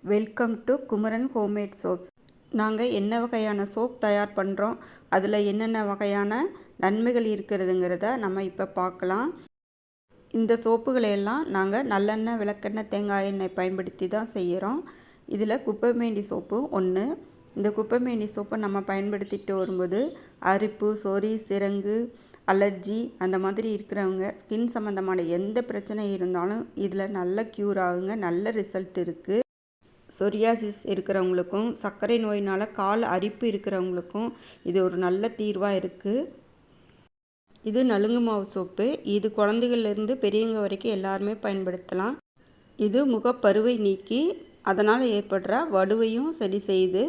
Welcome to Kumaran homemade soaps. நாங்கள் என்ன வகையான சோப் தயார் பண்ணுறோம், அதில் என்னென்ன வகையான நன்மைகள் இருக்கிறதுங்கிறத நம்ம இப்போ பார்க்கலாம். இந்த சோப்புகளையெல்லாம் நாங்கள் நல்லெண்ணெய், விளக்கெண்ணெய், தேங்காய் எண்ணெய் பயன்படுத்தி தான் செய்கிறோம். இதில் குப்பைமேனி சோப்பு ஒன்று. இந்த குப்பைமேனி சோப்பை நம்ம பயன்படுத்திட்டு வரும்போது அரிப்பு, சொறி, சிரங்கு, அலர்ஜி அந்த மாதிரி இருக்கிறவங்க ஸ்கின் சம்மந்தமான எந்த பிரச்சனை இருந்தாலும் இதில் நல்ல க்யூர் ஆகுங்க. நல்ல ரிசல்ட் இருக்குது. சொரியாசிஸ் இருக்கிறவங்களுக்கும், சர்க்கரை நோயினால் கால் அரிப்பு இருக்கிறவங்களுக்கும் இது ஒரு நல்ல தீர்வாக இருக்குது. இது நலுங்கு மாவு சோப்பு. இது குழந்தைகள்லேருந்து பெரியவங்க வரைக்கும் எல்லாருமே பயன்படுத்தலாம். இது முகப்பருவை நீக்கி அதனால் ஏற்படுற வடுவையும் சரி செய்து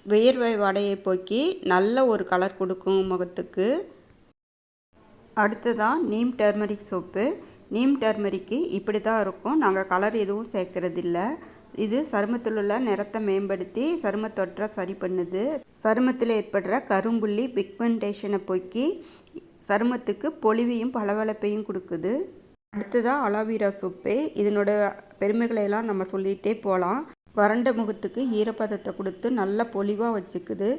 வியர்வை வாடையை போக்கி நல்ல ஒரு கலர் கொடுக்கும் முகத்துக்கு. அடுத்ததான் நீம் டர்மரிக் சோப்பு. நீம் டர்மரிக்கு இப்படி தான் இருக்கும். நாங்கள் கலர் எதுவும் சேர்க்கறதில்ல. இது சருமத்தில் உள்ள நிறத்தை மேம்படுத்தி சருமத்தொற்றை சரி பண்ணுது. சருமத்தில் ஏற்படுற கரும்புள்ளி, பிக்மெண்டேஷனை போக்கி சருமத்துக்கு பொலிவையும் பளபளப்பையும் கொடுக்குது. அடுத்ததாக அலோவேரா சோப்பு. இதனோட பெருமைகளையெல்லாம் நம்ம சொல்லிகிட்டே போகலாம். வறண்ட முகத்துக்கு ஈரப்பதத்தை கொடுத்து நல்ல பொலிவாக வச்சுக்குது.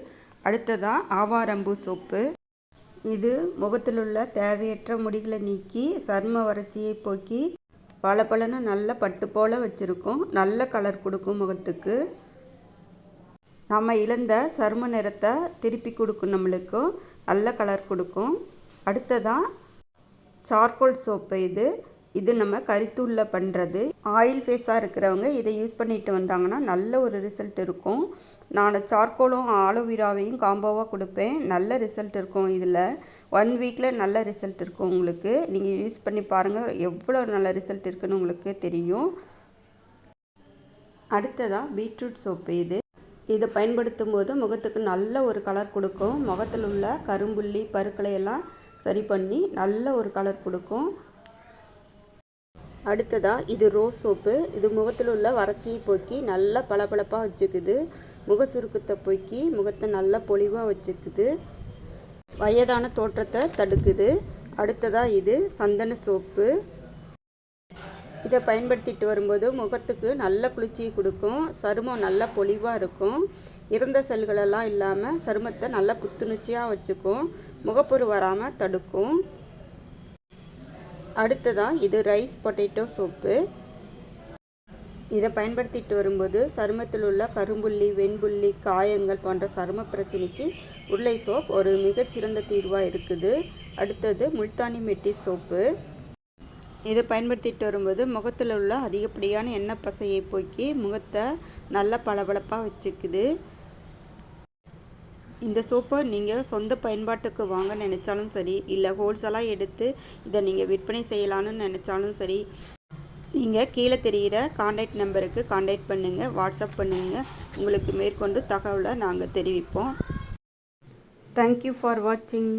அடுத்ததாக ஆவாரம்பூ சோப்பு. இது முகத்தில் உள்ள தேவையற்ற முடிகளை நீக்கி சரும வறட்சியை போக்கி பளபளன்னு நல்ல பட்டு போல் வச்சுருக்கோம். நல்ல கலர் கொடுக்கும் முகத்துக்கு. நம்ம இழந்த சரும நிறத்தை திருப்பி கொடுக்கும், நம்மளுக்கும் நல்ல கலர் கொடுக்கும். அடுத்ததாக சார்கோல் சோப்பு. இது நம்ம கரித்தூளில் பண்ணுறது. ஆயில் ஃபேஸாக இருக்கிறவங்க இதை யூஸ் பண்ணிட்டு வந்தாங்கன்னா நல்ல ஒரு ரிசல்ட் இருக்கும். நான் சார்கோலும் ஆலோவேராவையும் காம்போவாக கொடுப்பேன். நல்ல ரிசல்ட் இருக்கும். இதில் 1 வீக்கில் நல்ல ரிசல்ட் இருக்கும் உங்களுக்கு. நீங்கள் யூஸ் பண்ணி பாருங்கள், எவ்வளோ நல்ல ரிசல்ட் இருக்குன்னு உங்களுக்கு தெரியும். அடுத்ததாக பீட்ரூட் சோப்பு. இதை பயன்படுத்தும் போது முகத்துக்கு நல்ல ஒரு கலர் கொடுக்கும். முகத்தில் உள்ள கரும்புள்ளி, பருக்களை எல்லாம் சரி பண்ணி நல்ல ஒரு கலர் கொடுக்கும். அடுத்ததாக இது ரோஸ் சோப்பு. இது முகத்தில் உள்ள வறட்சியை போக்கி நல்ல பளபளப்பாக வச்சுக்குது. முக சுருக்கத்தை போக்கி முகத்தை நல்லா பொலிவாக வச்சுக்குது. வயதான தோற்றத்தை தடுக்குது. அடுத்ததாக இது சந்தன சோப்பு. இதை பயன்படுத்திட்டு வரும்போது முகத்துக்கு நல்ல குளிர்ச்சியை கொடுக்கும். சருமம் நல்ல பொலிவாக இருக்கும். இறந்த செல்களெல்லாம் இல்லாமல் சருமத்தை நல்லா புத்துணர்ச்சியாக வச்சுக்கும். முகப்பொரு வராமல் தடுக்கும். அடுத்ததாக இது ரைஸ் பொட்டேட்டோ சோப்பு. இதை பயன்படுத்திட்டு வரும்போது சருமத்தில் உள்ள கரும்புள்ளி, வெண்புள்ளி, காயங்கள் போன்ற சரும பிரச்சனைக்கு உருளை சோப் ஒரு மிகச்சிறந்த தீர்வாக இருக்குது. அடுத்தது முல்தானி மெட்டி சோப்பு. இதை பயன்படுத்திட்டு வரும்போது முகத்தில் உள்ள அதிகப்படியான எண்ணெய் பசையை போக்கி முகத்தை நல்ல பளபளப்பாக வச்சுக்குது. இந்த சோப்பை நீங்கள் சொந்த பயன்பாட்டுக்கு வாங்க நினச்சாலும் சரி, இல்லை ஹோல்சேலாக எடுத்து இதை நீங்கள் விற்பனை செய்யலான்னு நினச்சாலும் சரி, நீங்கள் கீழே தெரிகிற கான்டாக்ட் நம்பருக்கு கான்டாக்ட் பண்ணுங்கள், வாட்ஸ்அப் பண்ணுங்கள். உங்களுக்கு மேற்கொண்டு தகவலை நாங்கள் தெரிவிப்போம். தேங்க்யூ ஃபார் வாட்சிங்.